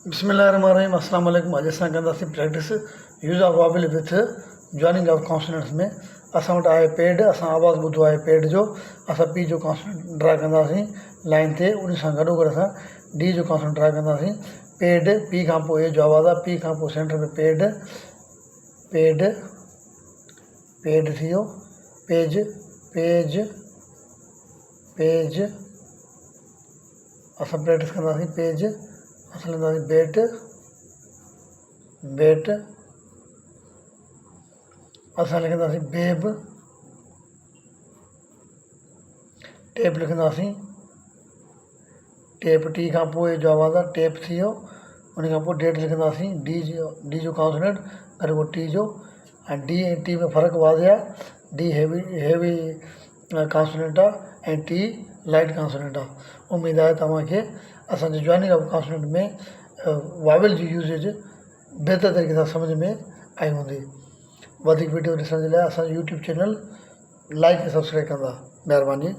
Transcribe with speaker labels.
Speaker 1: बिस्मिल्लाहिर्रहमानिर्रहीम अस्सलाम वालेकुम। अॼु असां कंदासीं practice use of vowel with joining of consonants में। असां वटि आहे पेड, असां आवाज़ु ॿुधो आहे पेड जो। असां पी जो कॉन्सोनेंट ड्रा कंदासीं लाइन ते, उन सां गॾोगॾु असां डी जो कॉन्सोनेंट ड्रा कंदासीं। पेड, पी खां पोइ ए जो आवाज़ु आहे, पी खां पोइ सेंटर में पेड, पेड पेड थी वियो। पेज, पेज पेज असां प्रैक्टिस कंदासीं पेज। असां लिखंदासीं बेट, बेट असां लिखंदासीं बेब, टेप लिखंदासीं टेप, टी खां पोइ जो आवाज़ु आहे टेप थी वियो। उन खां पोइ डेट लिखंदासीं डी जो कॉन्सोनेंट गॾु पोइ टी जो। ऐं डी ऐं टी में फ़र्क़ु वाज़े आहे। डी हेवी कॉन्सोनेंट आहे ऐं टी लाइट कॉन्सोनेंट आहे। उमेद आहे तव्हांखे असांजे जॉइनिंग ऑफ कॉन्सोनेंट में वॉवेल जी यूज़ेज बहितर तरीक़े सां सम्झ में आई हूंदी। वधीक वीडियो ॾिसण जे लाइ असांजो यूट्यूब चैनल लाइक ऐं सब्सक्राइब कंदा, महिरबानी।